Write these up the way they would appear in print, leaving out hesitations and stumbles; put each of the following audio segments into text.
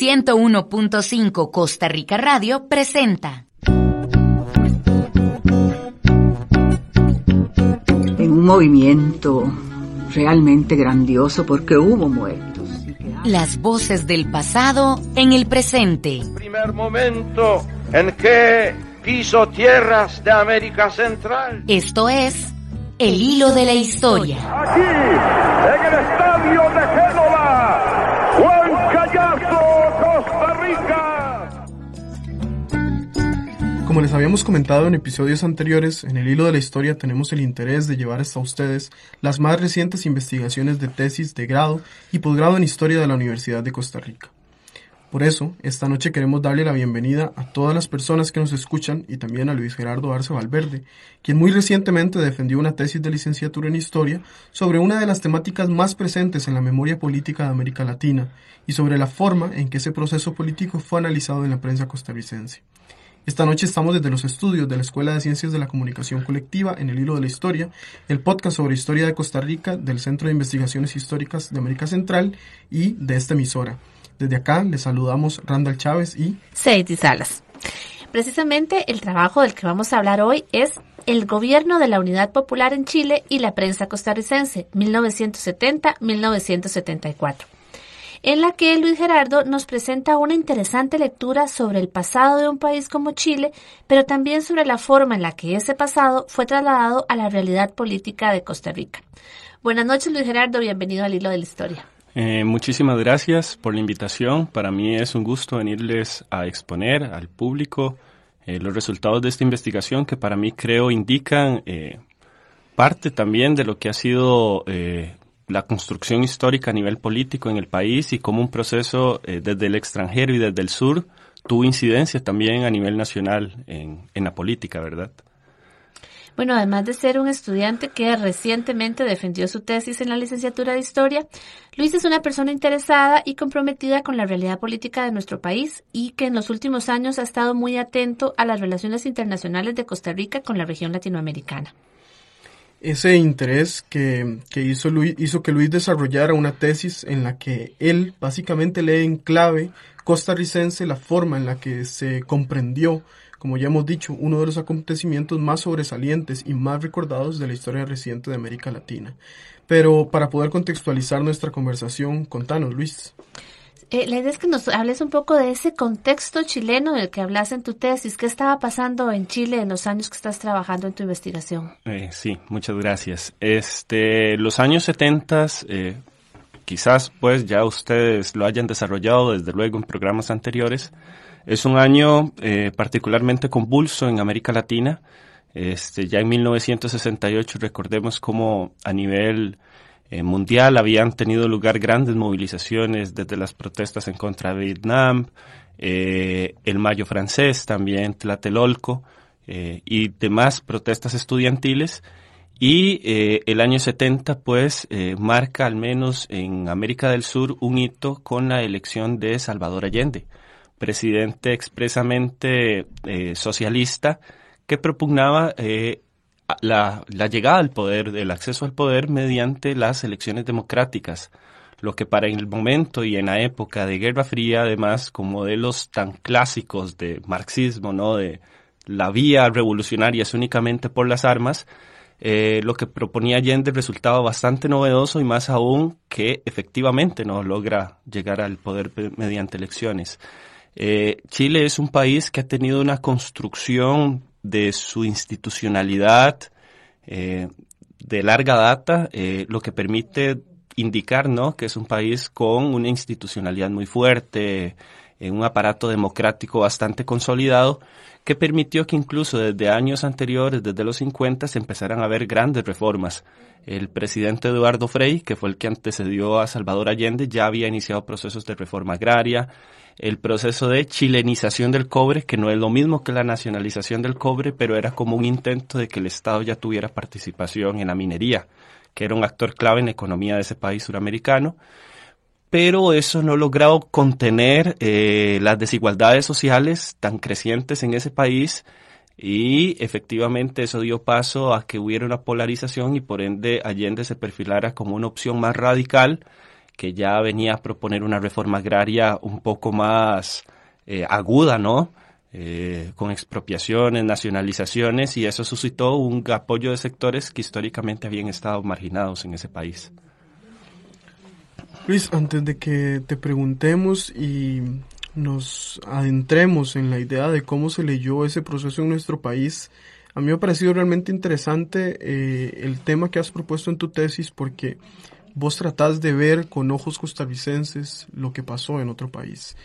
101.5 Costa Rica Radio presenta. En un movimiento realmente grandioso porque hubo muertos. Las voces del pasado en el presente. El primer momento en que piso tierras de América Central. Esto es El Hilo de la Historia. Aquí, en el estadio de Génova, Juan Callazo, Costa Rica. Como les habíamos comentado en episodios anteriores, en el Hilo de la Historia tenemos el interés de llevar hasta ustedes las más recientes investigaciones de tesis de grado y posgrado en Historia de la Universidad de Costa Rica. Por eso, esta noche queremos darle la bienvenida a todas las personas que nos escuchan y también a Luis Gerardo Arce Valverde, quien muy recientemente defendió una tesis de licenciatura en Historia sobre una de las temáticas más presentes en la memoria política de América Latina y sobre la forma en que ese proceso político fue analizado en la prensa costarricense. Esta noche estamos desde los estudios de la Escuela de Ciencias de la Comunicación Colectiva en el Hilo de la Historia, el podcast sobre historia de Costa Rica del Centro de Investigaciones Históricas de América Central y de esta emisora. Desde acá les saludamos Randall Chávez y Sadie Salas. Precisamente el trabajo del que vamos a hablar hoy es El gobierno de la Unidad Popular en Chile y la prensa costarricense, 1970-1974, en la que Luis Gerardo nos presenta una interesante lectura sobre el pasado de un país como Chile, pero también sobre la forma en la que ese pasado fue trasladado a la realidad política de Costa Rica. Buenas noches, Luis Gerardo, bienvenido al Hilo de la Historia. Muchísimas gracias por la invitación. Para mí es un gusto venirles a exponer al público los resultados de esta investigación que para mí creo indican parte también de lo que ha sido la construcción histórica a nivel político en el país y cómo un proceso desde el extranjero y desde el sur tuvo incidencia también a nivel nacional en la política, ¿verdad? Bueno, además de ser un estudiante que recientemente defendió su tesis en la licenciatura de Historia, Luis es una persona interesada y comprometida con la realidad política de nuestro país y que en los últimos años ha estado muy atento a las relaciones internacionales de Costa Rica con la región latinoamericana. Ese interés que hizo que Luis desarrollara una tesis en la que él básicamente lee en clave costarricense la forma en la que se comprendió, como ya hemos dicho, uno de los acontecimientos más sobresalientes y más recordados de la historia reciente de América Latina. Pero para poder contextualizar nuestra conversación, contanos, Luis. La idea es que nos hables un poco de ese contexto chileno del que hablas en tu tesis. ¿Qué estaba pasando en Chile en los años que estás trabajando en tu investigación? Sí, muchas gracias. Los años 70, quizás pues ya ustedes lo hayan desarrollado desde luego en programas anteriores. Es un año particularmente convulso en América Latina. Ya en 1968 recordemos cómo a nivel mundial habían tenido lugar grandes movilizaciones desde las protestas en contra de Vietnam, el Mayo francés, también Tlatelolco y demás protestas estudiantiles. Y el año 70 pues marca al menos en América del Sur un hito con la elección de Salvador Allende, presidente expresamente socialista que propugnaba la llegada al poder, el acceso al poder mediante las elecciones democráticas, lo que para el momento y en la época de Guerra Fría, además, con modelos tan clásicos de marxismo, ¿no?, de la vía revolucionaria es únicamente por las armas, lo que proponía Allende resultaba bastante novedoso y más aún que efectivamente no logra llegar al poder mediante elecciones. Chile es un país que ha tenido una construcción de su institucionalidad de larga data, lo que permite indicar, ¿no?, que es un país con una institucionalidad muy fuerte, un aparato democrático bastante consolidado, que permitió que incluso desde años anteriores, desde los 50, se empezaran a ver grandes reformas. El presidente Eduardo Frei, que fue el que antecedió a Salvador Allende, ya había iniciado procesos de reforma agraria, el proceso de chilenización del cobre, que no es lo mismo que la nacionalización del cobre, pero era como un intento de que el Estado ya tuviera participación en la minería, que era un actor clave en la economía de ese país suramericano. Pero eso no ha logrado contener las desigualdades sociales tan crecientes en ese país y efectivamente eso dio paso a que hubiera una polarización y por ende Allende se perfilara como una opción más radical que ya venía a proponer una reforma agraria un poco más aguda, ¿no? Con expropiaciones, nacionalizaciones, y eso suscitó un apoyo de sectores que históricamente habían estado marginados en ese país. Luis, antes de que te preguntemos y nos adentremos en la idea de cómo se leyó ese proceso en nuestro país, a mí me ha parecido realmente interesante el tema que has propuesto en tu tesis, porque vos tratás de ver con ojos costarricenses lo que pasó en otro país.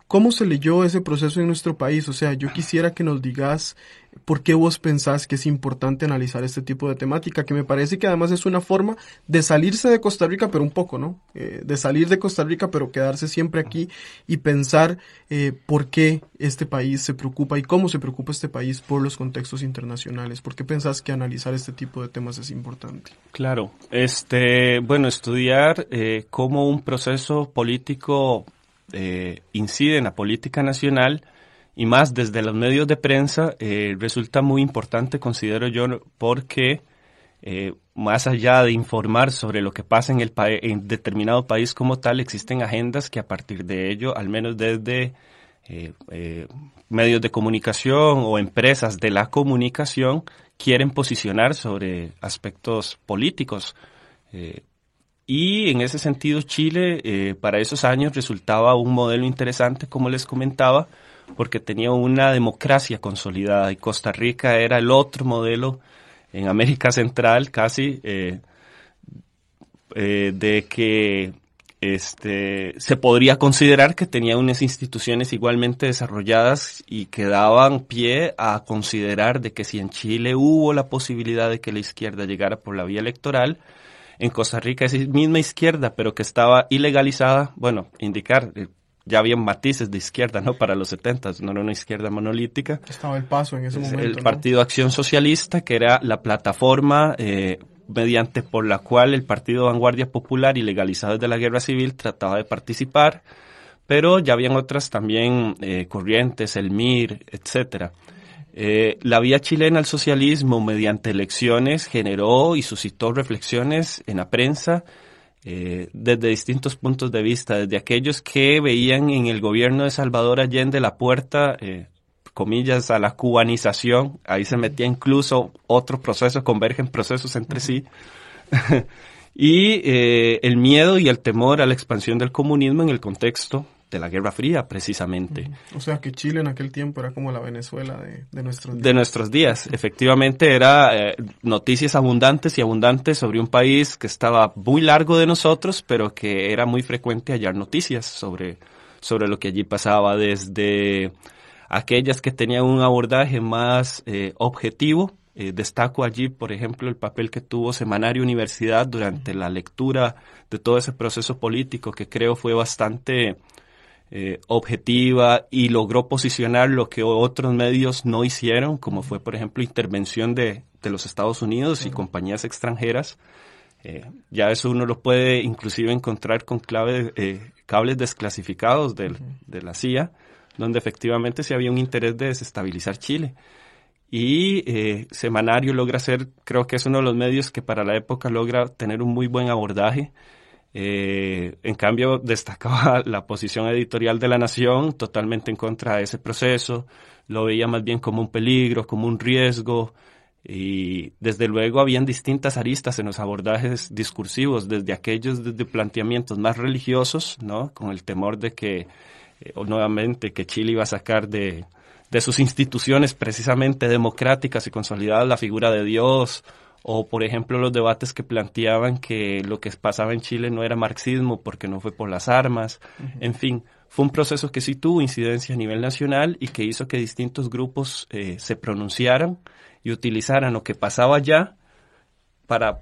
¿Cómo se leyó ese proceso en nuestro país? O sea, yo quisiera que nos digas por qué vos pensás que es importante analizar este tipo de temática, que me parece que además es una forma de salirse de Costa Rica, pero un poco, ¿no? De salir de Costa Rica, pero quedarse siempre aquí y pensar por qué este país se preocupa y cómo se preocupa este país por los contextos internacionales. ¿Por qué pensás que analizar este tipo de temas es importante? Claro, bueno, estudiar cómo un proceso político incide en la política nacional, y más desde los medios de prensa, resulta muy importante, considero yo, porque más allá de informar sobre lo que pasa en determinado país como tal, existen agendas que a partir de ello, al menos desde medios de comunicación o empresas de la comunicación, quieren posicionar sobre aspectos políticos. Y en ese sentido Chile para esos años resultaba un modelo interesante, como les comentaba, porque tenía una democracia consolidada, y Costa Rica era el otro modelo en América Central casi de que se podría considerar que tenía unas instituciones igualmente desarrolladas y que daban pie a considerar de que si en Chile hubo la posibilidad de que la izquierda llegara por la vía electoral, en Costa Rica esa misma izquierda, pero que estaba ilegalizada, bueno, ya había matices de izquierda, ¿no? Para los 70s, no era una izquierda monolítica. Estaba el Paso en ese momento, el Partido Acción Socialista, que era la plataforma por la cual el Partido Vanguardia Popular, ilegalizado desde la Guerra Civil, trataba de participar, pero ya habían otras también corrientes, el MIR, etcétera. La vía chilena al socialismo mediante elecciones generó y suscitó reflexiones en la prensa desde distintos puntos de vista, desde aquellos que veían en el gobierno de Salvador Allende la puerta, comillas, a la cubanización. Ahí se metía incluso otro proceso, convergen procesos entre sí, y el miedo y el temor a la expansión del comunismo en el contexto de la Guerra Fría, precisamente. O sea que Chile en aquel tiempo era como la Venezuela de nuestros días. De nuestros días, efectivamente, era noticias abundantes sobre un país que estaba muy largo de nosotros, pero que era muy frecuente hallar noticias sobre lo que allí pasaba, desde aquellas que tenían un abordaje más objetivo. Destaco allí, por ejemplo, el papel que tuvo Semanario Universidad durante la lectura de todo ese proceso político, que creo fue bastante objetiva y logró posicionar lo que otros medios no hicieron, como fue, por ejemplo, intervención de los Estados Unidos y compañías extranjeras. Ya eso uno lo puede inclusive encontrar con cables desclasificados de la CIA, donde efectivamente sí había un interés de desestabilizar Chile. Y Semanario logra ser, creo que es uno de los medios que para la época logra tener un muy buen abordaje. En cambio, destacaba la posición editorial de La Nación, totalmente en contra de ese proceso. Lo veía más bien como un peligro, como un riesgo, y desde luego habían distintas aristas en los abordajes discursivos, desde planteamientos más religiosos, ¿no? Con el temor de que, nuevamente, que Chile iba a sacar de sus instituciones precisamente democráticas y consolidadas la figura de Dios, o por ejemplo los debates que planteaban que lo que pasaba en Chile no era marxismo porque no fue por las armas. En fin, fue un proceso que sí tuvo incidencia a nivel nacional y que hizo que distintos grupos se pronunciaran y utilizaran lo que pasaba allá para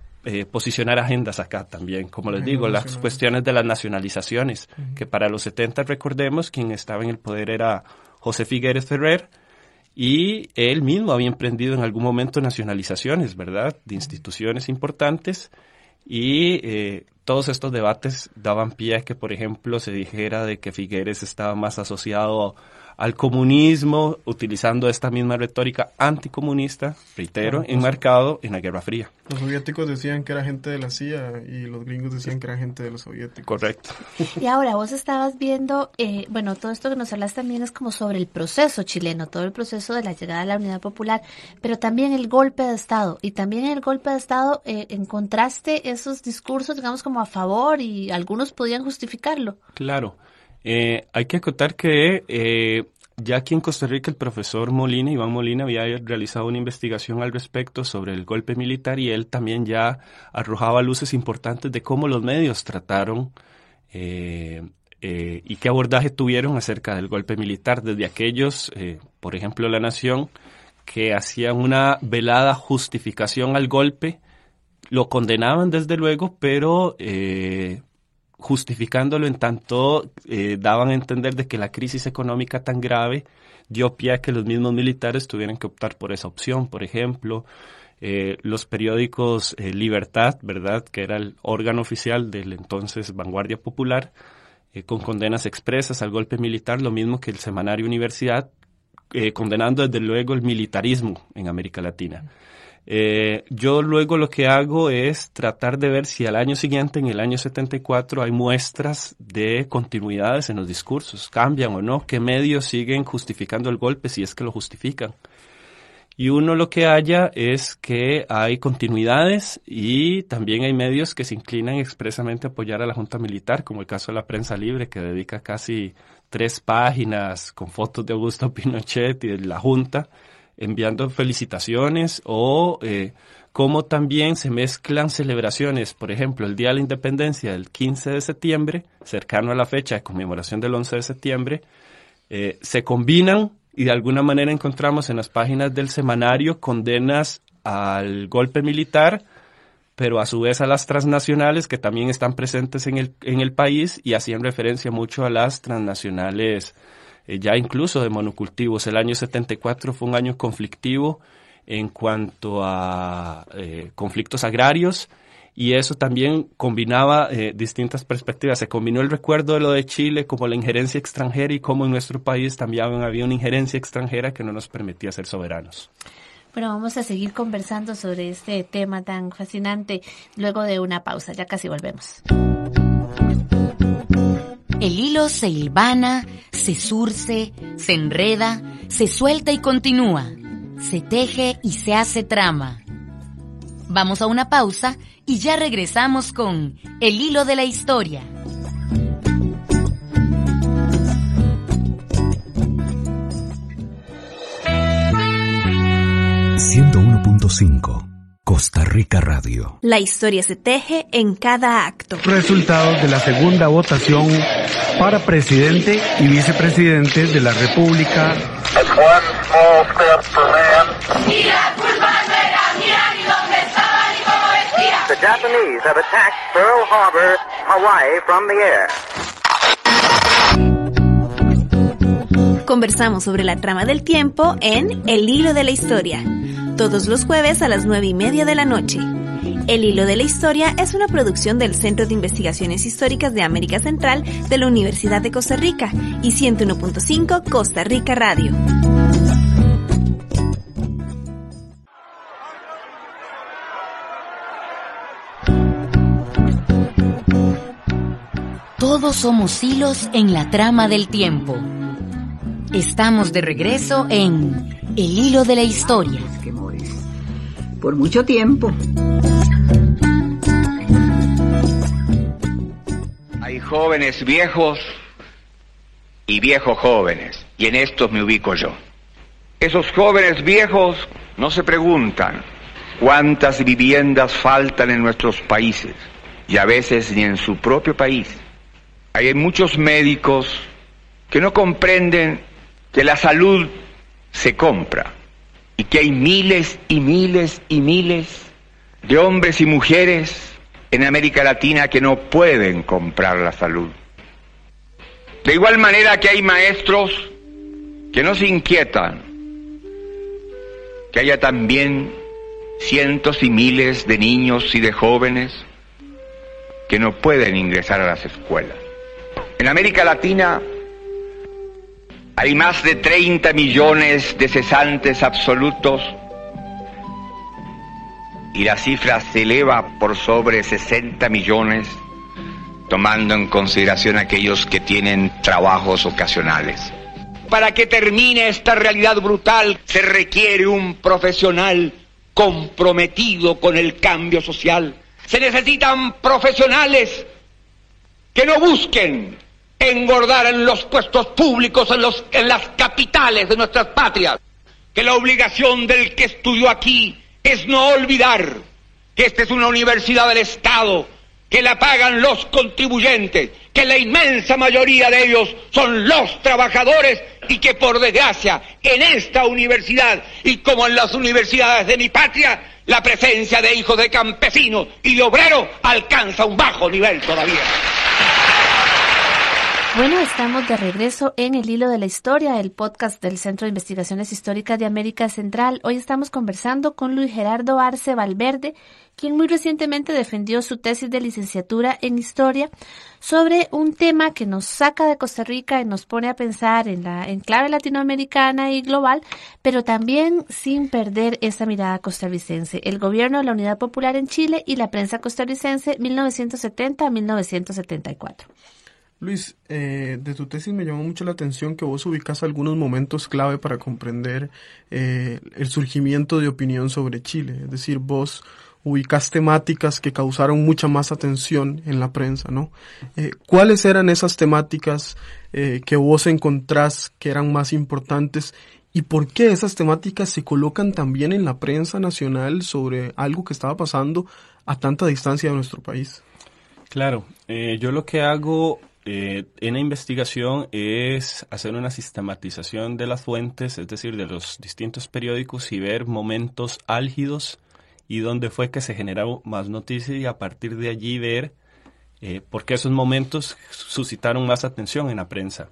posicionar agendas acá también. Como les digo, las cuestiones de las nacionalizaciones, que para los 70, recordemos, quien estaba en el poder era José Figueres Ferrer, y él mismo había emprendido en algún momento nacionalizaciones, ¿verdad?, de instituciones importantes, y todos estos debates daban pie a que, por ejemplo, se dijera de que Figueres estaba más asociado al comunismo, utilizando esta misma retórica anticomunista, reitero, enmarcado en la Guerra Fría. Los soviéticos decían que era gente de la CIA y los gringos decían que era gente de los soviéticos. Correcto. Y ahora vos estabas viendo, bueno, todo esto que nos hablas también es como sobre el proceso chileno, todo el proceso de la llegada a la Unidad Popular, pero también el golpe de Estado. Y también en el golpe de Estado encontraste esos discursos, digamos, como a favor, y algunos podían justificarlo. Claro. Hay que acotar que ya aquí en Costa Rica el profesor Molina, Iván Molina, había realizado una investigación al respecto sobre el golpe militar, y él también ya arrojaba luces importantes de cómo los medios trataron y qué abordaje tuvieron acerca del golpe militar, desde aquellos, por ejemplo, La Nación, que hacían una velada justificación al golpe, lo condenaban desde luego, pero justificándolo en tanto daban a entender de que la crisis económica tan grave dio pie a que los mismos militares tuvieran que optar por esa opción. Por ejemplo, los periódicos Libertad, ¿verdad?, que era el órgano oficial del entonces Vanguardia Popular, con condenas expresas al golpe militar, lo mismo que el semanario Universidad, condenando desde luego el militarismo en América Latina. Yo luego lo que hago es tratar de ver si al año siguiente, en el año 74, hay muestras de continuidades en los discursos, cambian o no, qué medios siguen justificando el golpe, si es que lo justifican. Y uno lo que halla es que hay continuidades y también hay medios que se inclinan expresamente a apoyar a la Junta Militar, como el caso de La Prensa Libre, que dedica casi 3 páginas con fotos de Augusto Pinochet y de la Junta, enviando felicitaciones, o cómo también se mezclan celebraciones. Por ejemplo, el Día de la Independencia del 15 de septiembre, cercano a la fecha de conmemoración del 11 de septiembre, se combinan y de alguna manera encontramos en las páginas del semanario condenas al golpe militar, pero a su vez a las transnacionales que también están presentes en el país, y hacían referencia mucho a las transnacionales ya incluso de monocultivos. El año 74 fue un año conflictivo en cuanto a conflictos agrarios, y eso también combinaba distintas perspectivas. Se combinó el recuerdo de lo de Chile como la injerencia extranjera, y como en nuestro país también había una injerencia extranjera que no nos permitía ser soberanos. Bueno, vamos a seguir conversando sobre este tema tan fascinante luego de una pausa. Ya casi volvemos. El hilo se hilvana, se zurce, se enreda, se suelta y continúa, se teje y se hace trama. Vamos a una pausa y ya regresamos con El hilo de la historia. Costa Rica Radio. La historia se teje en cada acto. Resultados de la segunda votación para presidente y vicepresidente de la República. Mira, culpa no era, mira ni dónde estaba ni cómo vestía. The Japanese have attacked Pearl Harbor, Hawaii from the air. Conversamos sobre la trama del tiempo en El hilo de la historia, todos los jueves a las 9:30 de la noche. El hilo de la historia es una producción del Centro de Investigaciones Históricas de América Central de la Universidad de Costa Rica y 101.5 Costa Rica Radio. Todos somos hilos en la trama del tiempo. Estamos de regreso en El hilo de la historia. Por mucho tiempo. Hay jóvenes viejos y viejos jóvenes, y en estos me ubico yo. Esos jóvenes viejos no se preguntan cuántas viviendas faltan en nuestros países, y a veces ni en su propio país. Hay muchos médicos que no comprenden que la salud se compra, y que hay miles y miles y miles de hombres y mujeres en América Latina que no pueden comprar la salud. De igual manera que hay maestros que no se inquietan, que haya también cientos y miles de niños y de jóvenes que no pueden ingresar a las escuelas. En América Latina Hay más de 30 millones de cesantes absolutos y la cifra se eleva por sobre 60 millones, tomando en consideración aquellos que tienen trabajos ocasionales. Para que termine esta realidad brutal se requiere un profesional comprometido con el cambio social. Se necesitan profesionales que no busquen engordar en los puestos públicos, en las capitales de nuestras patrias. Que la obligación del que estudió aquí es no olvidar que esta es una universidad del Estado, que la pagan los contribuyentes, que la inmensa mayoría de ellos son los trabajadores y que por desgracia en esta universidad y como en las universidades de mi patria, la presencia de hijos de campesinos y de obreros alcanza un bajo nivel todavía. Bueno, estamos de regreso en El Hilo de la Historia, el podcast del Centro de Investigaciones Históricas de América Central. Hoy estamos conversando con Luis Gerardo Arce Valverde, quien muy recientemente defendió su tesis de licenciatura en Historia sobre un tema que nos saca de Costa Rica y nos pone a pensar en clave latinoamericana y global, pero también sin perder esa mirada costarricense. El gobierno de la Unidad Popular en Chile y la prensa costarricense 1970 a 1974. Luis, de tu tesis me llamó mucho la atención que vos ubicás algunos momentos clave para comprender el surgimiento de opinión sobre Chile. Es decir, vos ubicás temáticas que causaron mucha más atención en la prensa, ¿no? ¿Cuáles eran esas temáticas que vos encontrás que eran más importantes y por qué esas temáticas se colocan también en la prensa nacional sobre algo que estaba pasando a tanta distancia de nuestro país? Claro, yo lo que hago en la investigación es hacer una sistematización de las fuentes, es decir, de los distintos periódicos y ver momentos álgidos y dónde fue que se generó más noticias y a partir de allí ver por qué esos momentos suscitaron más atención en la prensa.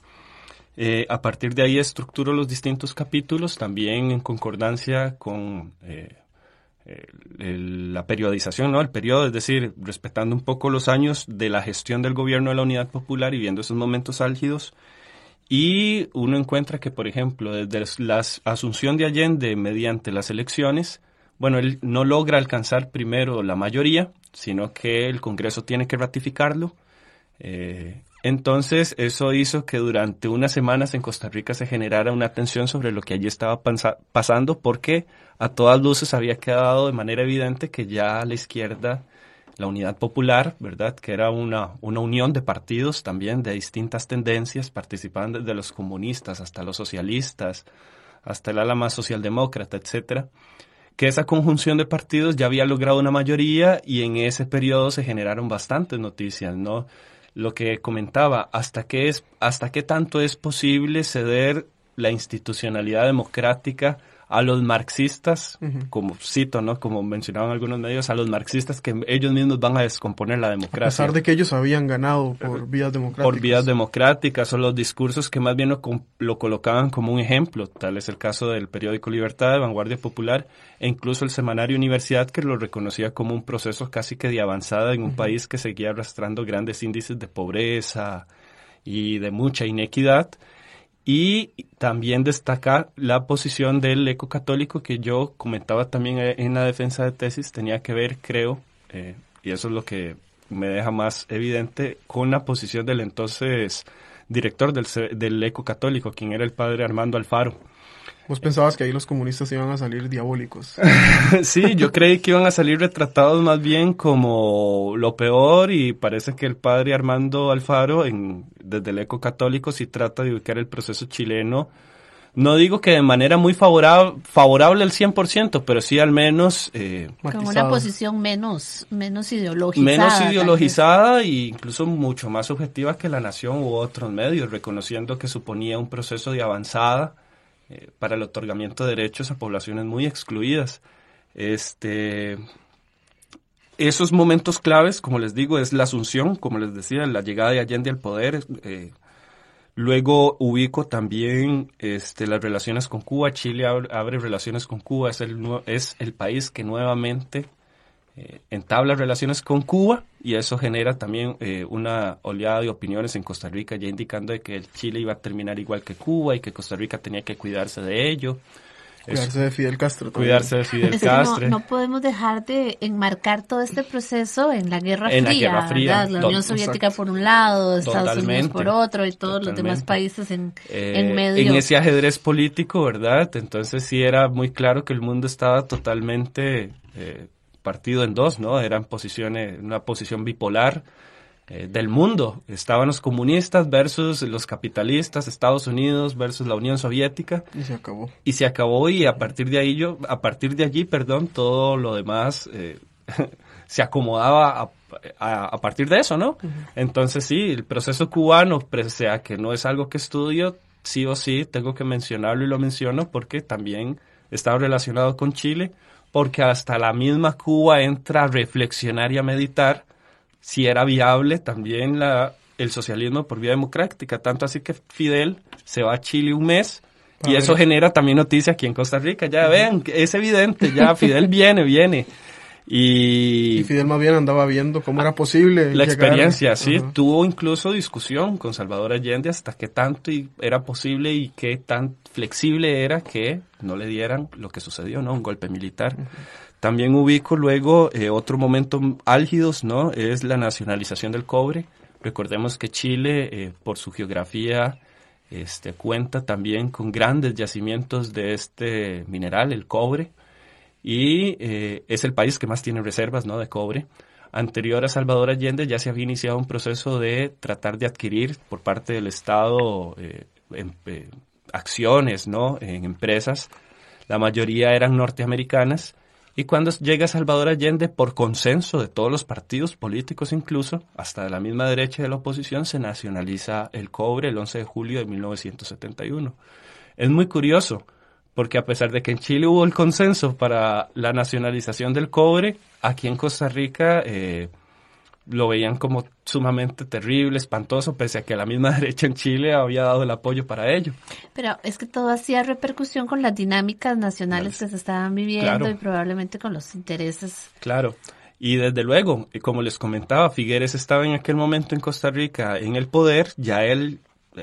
A partir de ahí estructuro los distintos capítulos también en concordancia con la periodización, ¿no? El periodo, es decir, respetando un poco los años de la gestión del gobierno de la Unidad Popular y viendo esos momentos álgidos. Y uno encuentra que, por ejemplo, desde la asunción de Allende mediante las elecciones, bueno, él no logra alcanzar primero la mayoría, sino que el Congreso tiene que ratificarlo. Entonces, eso hizo que durante unas semanas en Costa Rica se generara una tensión sobre lo que allí estaba pasando, porque a todas luces había quedado de manera evidente que ya a la izquierda, la Unidad Popular, ¿verdad?, que era una unión de partidos también de distintas tendencias, participaban desde los comunistas hasta los socialistas, hasta el ala más socialdemócrata, etcétera, que esa conjunción de partidos ya había logrado una mayoría y en ese periodo se generaron bastantes noticias, ¿no? Lo que comentaba, hasta qué tanto es posible ceder la institucionalidad democrática a los marxistas, como cito, ¿no? Como mencionaban algunos medios, a los marxistas que ellos mismos van a descomponer la democracia. A pesar de que ellos habían ganado por vías democráticas. Por vías democráticas, o los discursos que más bien lo colocaban como un ejemplo. Tal es el caso del periódico Libertad, de Vanguardia Popular, e incluso el semanario Universidad, que lo reconocía como un proceso casi que de avanzada en un país que seguía arrastrando grandes índices de pobreza y de mucha inequidad. Y también destacar la posición del eco católico que yo comentaba también en la defensa de tesis, tenía que ver, creo, y eso es lo que me deja más evidente, con la posición del entonces director del eco católico, quien era el padre Armando Alfaro. ¿Vos pensabas que ahí los comunistas iban a salir diabólicos? Sí, yo creí que iban a salir retratados más bien como lo peor y parece que el padre Armando Alfaro, desde el eco católico, sí trata de ubicar el proceso chileno. No digo que de manera muy favorable al 100%, pero sí al menos... con una posición menos ideologizada. Menos ideologizada e incluso mucho más objetiva que La Nación u otros medios, reconociendo que suponía un proceso de avanzada para el otorgamiento de derechos a poblaciones muy excluidas. Esos momentos claves, como les digo, es la asunción, como les decía, la llegada de Allende al poder. Luego ubico también las relaciones con Cuba. Chile abre relaciones con Cuba, es el país que nuevamente entabla relaciones con Cuba, y eso genera también una oleada de opiniones en Costa Rica, ya indicando de que Chile iba a terminar igual que Cuba y que Costa Rica tenía que cuidarse de ello. Cuidarse de Fidel Castro. También. Cuidarse de Fidel Castro. No podemos dejar de enmarcar todo este proceso en la Guerra Fría, ¿verdad? La Unión Soviética por un lado, Estados Unidos por otro, y todos los demás países en medio. En ese ajedrez político, ¿verdad? Entonces sí era muy claro que el mundo estaba totalmente partido en dos, ¿no? Eran una posición bipolar del mundo. Estaban los comunistas versus los capitalistas, Estados Unidos versus la Unión Soviética. Y se acabó. Y a partir de allí, todo lo demás se acomodaba a partir de eso, ¿no? Uh-huh. Entonces sí, el proceso cubano, pese a que no es algo que estudio, sí o sí tengo que mencionarlo, y lo menciono porque también está relacionado con Chile, porque hasta la misma Cuba entra a reflexionar y a meditar si era viable también el socialismo por vía democrática, tanto así que Fidel se va a Chile un mes, y eso genera también noticia aquí en Costa Rica. Ya ven, es evidente, ya Fidel viene. Y Fidel más bien andaba viendo cómo era posible la experiencia, sí. Uh-huh. Tuvo incluso discusión con Salvador Allende hasta qué tanto era posible y qué tan flexible era que no le dieran lo que sucedió, ¿no? Un golpe militar. Uh-huh. También ubico luego otro momento álgido, ¿no? Es la nacionalización del cobre. Recordemos que Chile, por su geografía, cuenta también con grandes yacimientos de este mineral, el cobre, y es el país que más tiene reservas, ¿no?, de cobre. Anterior a Salvador Allende ya se había iniciado un proceso de tratar de adquirir por parte del Estado acciones, ¿no?, en empresas. La mayoría eran norteamericanas. Y cuando llega Salvador Allende, por consenso de todos los partidos políticos, incluso hasta de la misma derecha de la oposición, se nacionaliza el cobre el 11 de julio de 1971. Es muy curioso, porque a pesar de que en Chile hubo el consenso para la nacionalización del cobre, aquí en Costa Rica lo veían como sumamente terrible, espantoso, pese a que la misma derecha en Chile había dado el apoyo para ello. Pero es que todo hacía repercusión con las dinámicas nacionales que se estaban viviendo, claro, y probablemente con los intereses. Claro, y desde luego, como les comentaba, Figueres estaba en aquel momento en Costa Rica en el poder, ya él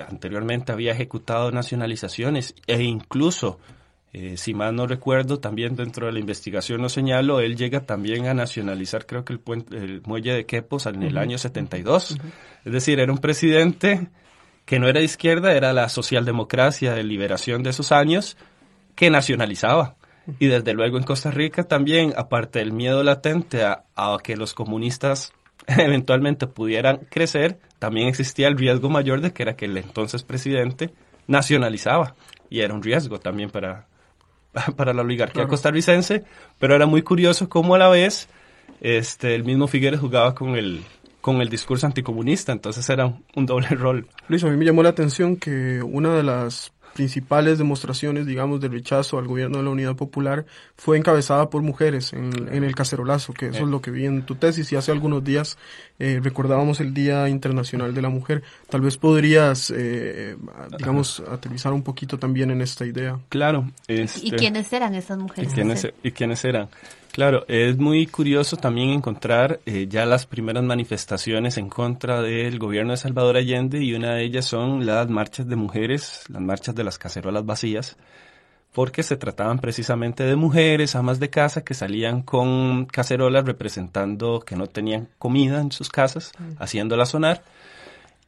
anteriormente había ejecutado nacionalizaciones e incluso, si mal no recuerdo, también dentro de la investigación lo señalo, él llega también a nacionalizar, creo que el muelle de Quepos en el año 72. Uh-huh. Es decir, era un presidente que no era de izquierda, era la socialdemocracia de liberación de esos años, que nacionalizaba. Y desde luego en Costa Rica también, aparte del miedo latente a que los comunistas eventualmente pudieran crecer, también existía el riesgo mayor de que era que el entonces presidente nacionalizaba. Y era un riesgo también para la oligarquía costarricense, pero era muy curioso cómo a la vez el mismo Figueres jugaba con el discurso anticomunista, entonces era un doble rol. Luis, a mí me llamó la atención que una de las principales demostraciones, digamos, de rechazo al gobierno de la Unidad Popular fue encabezada por mujeres en el cacerolazo, que eso es lo que vi en tu tesis, y hace algunos días recordábamos el Día Internacional de la Mujer. Tal vez podrías, digamos, aterrizar un poquito también en esta idea. Claro. ¿Y quiénes eran esas mujeres? ¿Y quiénes eran? Claro, es muy curioso también encontrar ya las primeras manifestaciones en contra del gobierno de Salvador Allende, y una de ellas son las marchas de mujeres, las marchas de las cacerolas vacías, porque se trataban precisamente de mujeres, amas de casa, que salían con cacerolas representando que no tenían comida en sus casas, haciéndolas sonar.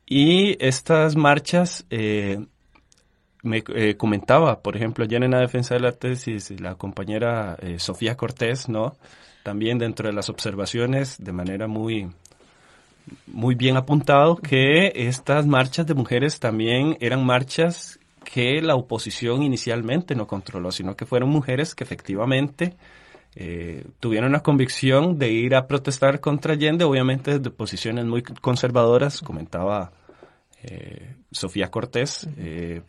Y estas marchas, me comentaba, por ejemplo, ayer en la defensa de la tesis, la compañera Sofía Cortés, ¿no? También dentro de las observaciones, de manera muy bien apuntado, que estas marchas de mujeres también eran marchas que la oposición inicialmente no controló, sino que fueron mujeres que efectivamente tuvieron la convicción de ir a protestar contra Allende, obviamente desde posiciones muy conservadoras, comentaba Sofía Cortés,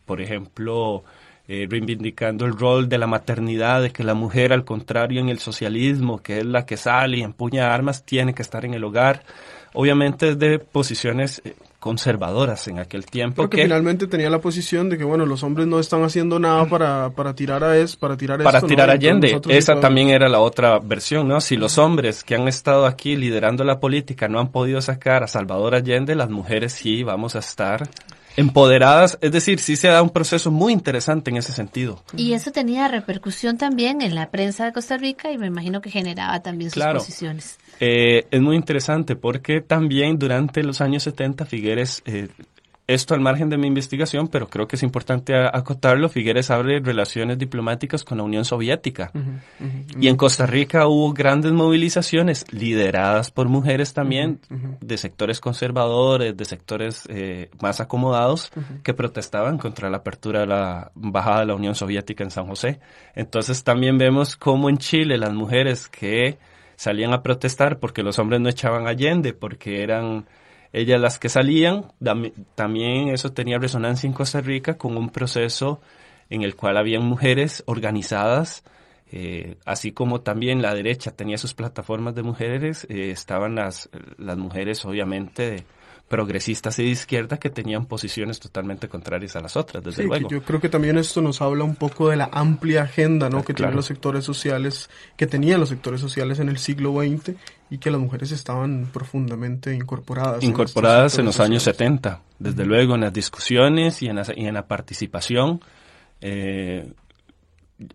por ejemplo, reivindicando el rol de la maternidad, de que la mujer, al contrario, en el socialismo, que es la que sale y empuña armas, tiene que estar en el hogar, obviamente desde posiciones conservadoras en aquel tiempo. Porque finalmente tenía la posición de que, bueno, los hombres no están haciendo nada para tirar a Allende. Esa también era la otra versión, ¿no? Si los hombres que han estado aquí liderando la política no han podido sacar a Salvador Allende, las mujeres sí vamos a estar empoderadas, es decir, sí se da un proceso muy interesante en ese sentido. Y eso tenía repercusión también en la prensa de Costa Rica y me imagino que generaba también sus posiciones. Es muy interesante porque también durante los años 70 Figueres, esto al margen de mi investigación, pero creo que es importante acotarlo, Figueres abre relaciones diplomáticas con la Unión Soviética. Y en Costa Rica hubo grandes movilizaciones lideradas por mujeres también, de sectores conservadores, de sectores más acomodados, que protestaban contra la apertura de la embajada de la Unión Soviética en San José. Entonces también vemos cómo en Chile las mujeres que salían a protestar porque los hombres no echaban a Allende, porque eran ellas las que salían, también eso tenía resonancia en Costa Rica con un proceso en el cual habían mujeres organizadas, así como también la derecha tenía sus plataformas de mujeres, estaban las mujeres obviamente progresistas y de izquierda que tenían posiciones totalmente contrarias a las otras, desde luego. Yo creo que también esto nos habla un poco de la amplia agenda, ¿no? Que tienen los sectores sociales, que tenían los sectores sociales en el siglo XX y que las mujeres estaban profundamente incorporadas. Incorporadas en los años 70, desde luego en las discusiones y en la participación.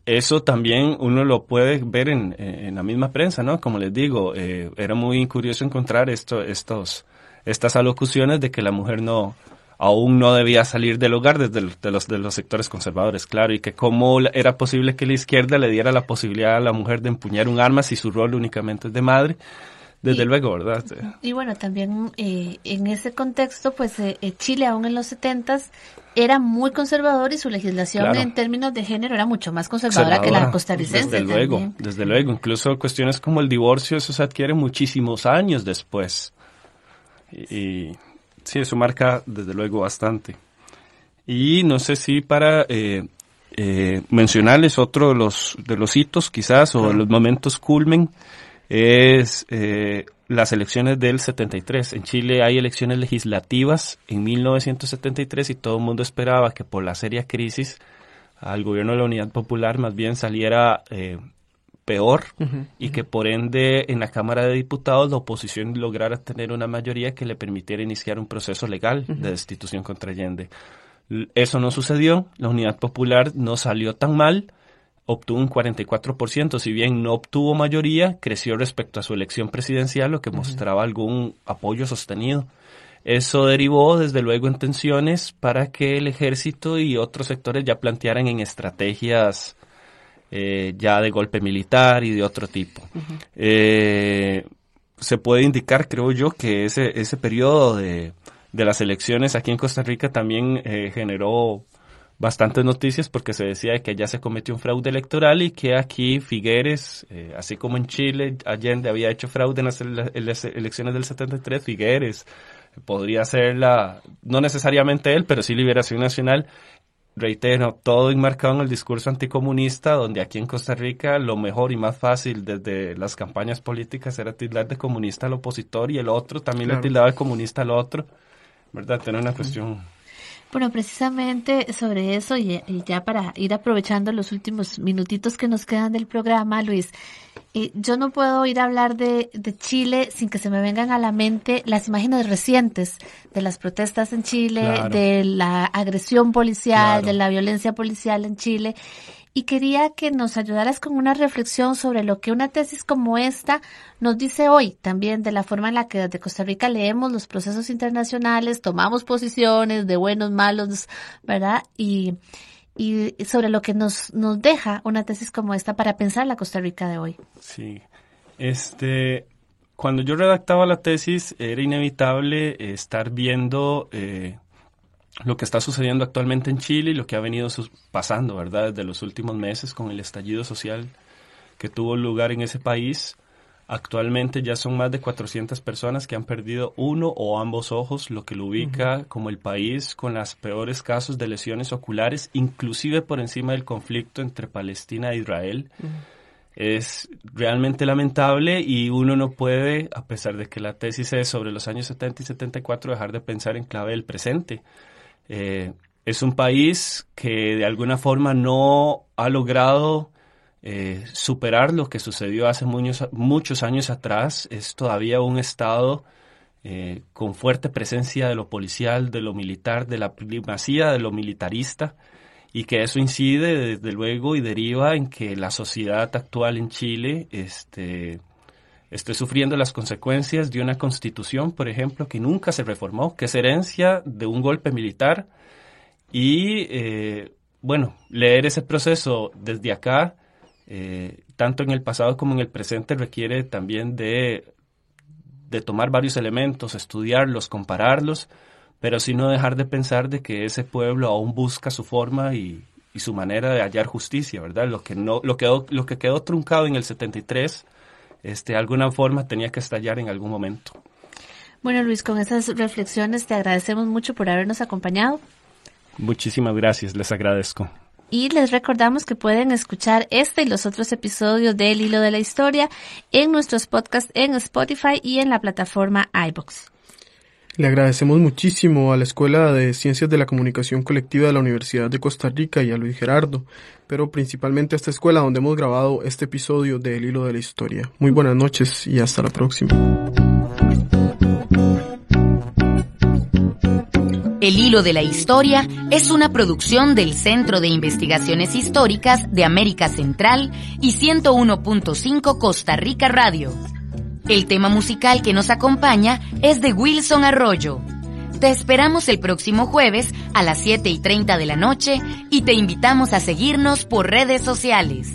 Eso también uno lo puede ver en la misma prensa, ¿no? Como les digo, era muy curioso encontrar estas alocuciones de que la mujer aún no debía salir del hogar desde los sectores conservadores, claro, y que cómo era posible que la izquierda le diera la posibilidad a la mujer de empuñar un arma si su rol únicamente es de madre, desde luego, ¿verdad? Y bueno, también en ese contexto, pues Chile aún en los 70s era muy conservador y su legislación en términos de género era mucho más conservadora que la costarricense. Desde luego, incluso cuestiones como el divorcio, eso se adquiere muchísimos años después. Y sí, eso marca desde luego bastante. Y no sé si para mencionarles otro de los hitos quizás o de los momentos culmen es las elecciones del 73. En Chile hay elecciones legislativas en 1973 y todo el mundo esperaba que por la seria crisis al gobierno de la Unidad Popular más bien saliera peor y que por ende en la Cámara de Diputados la oposición lograra tener una mayoría que le permitiera iniciar un proceso legal de destitución contra Allende. Eso no sucedió, la Unidad Popular no salió tan mal, obtuvo un 44%, si bien no obtuvo mayoría, creció respecto a su elección presidencial, lo que mostraba algún apoyo sostenido. Eso derivó desde luego en tensiones para que el ejército y otros sectores ya plantearan en estrategias ya de golpe militar y de otro tipo. Se puede indicar, creo yo, que ese periodo de las elecciones aquí en Costa Rica también generó bastantes noticias porque se decía que ya se cometió un fraude electoral y que aquí Figueres, así como en Chile, Allende había hecho fraude en las elecciones del 73, Figueres podría ser no necesariamente él, pero sí Liberación Nacional. Reitero, todo enmarcado en el discurso anticomunista, donde aquí en Costa Rica lo mejor y más fácil desde las campañas políticas era tildar de comunista al opositor y el otro también le tildaba de comunista al otro, ¿verdad? Tener una cuestión. Bueno, precisamente sobre eso y ya para ir aprovechando los últimos minutitos que nos quedan del programa, Luis, yo no puedo ir a hablar de Chile sin que se me vengan a la mente las imágenes recientes de las protestas en Chile, de la agresión policial, de la violencia policial en Chile. Y quería que nos ayudaras con una reflexión sobre lo que una tesis como esta nos dice hoy, también de la forma en la que desde Costa Rica leemos los procesos internacionales, tomamos posiciones de buenos, malos, ¿verdad? Y sobre lo que nos deja una tesis como esta para pensar la Costa Rica de hoy. Sí, cuando yo redactaba la tesis era inevitable estar viendo lo que está sucediendo actualmente en Chile y lo que ha venido pasando, ¿verdad? Desde los últimos meses con el estallido social que tuvo lugar en ese país. Actualmente ya son más de 400 personas que han perdido uno o ambos ojos, lo que lo ubica como el país con los peores casos de lesiones oculares, inclusive por encima del conflicto entre Palestina e Israel. Es realmente lamentable y uno no puede, a pesar de que la tesis es sobre los años 70 y 74, dejar de pensar en clave del presente. Es un país que de alguna forma no ha logrado superar lo que sucedió hace muchos años atrás. Es todavía un estado con fuerte presencia de lo policial, de lo militar, de la primacía de lo militarista, y que eso incide desde luego y deriva en que la sociedad actual en Chile esté sufriendo las consecuencias de una constitución, por ejemplo, que nunca se reformó, que es herencia de un golpe militar. Y leer ese proceso desde acá, tanto en el pasado como en el presente, requiere también de tomar varios elementos, estudiarlos, compararlos, pero sí no dejar de pensar de que ese pueblo aún busca su forma y su manera de hallar justicia, ¿verdad? Lo que quedó truncado en el 73, de alguna forma tenía que estallar en algún momento. Bueno, Luis, con esas reflexiones te agradecemos mucho por habernos acompañado. Muchísimas gracias, les agradezco. Y les recordamos que pueden escuchar este y los otros episodios de El Hilo de la Historia en nuestros podcasts en Spotify y en la plataforma iVoox. Le agradecemos muchísimo a la Escuela de Ciencias de la Comunicación Colectiva de la Universidad de Costa Rica y a Luis Gerardo, pero principalmente a esta escuela donde hemos grabado este episodio de El Hilo de la Historia. Muy buenas noches y hasta la próxima. El Hilo de la Historia es una producción del Centro de Investigaciones Históricas de América Central y 101.5 Costa Rica Radio. El tema musical que nos acompaña es de Wilson Arroyo. Te esperamos el próximo jueves a las 7:30 de la noche y te invitamos a seguirnos por redes sociales.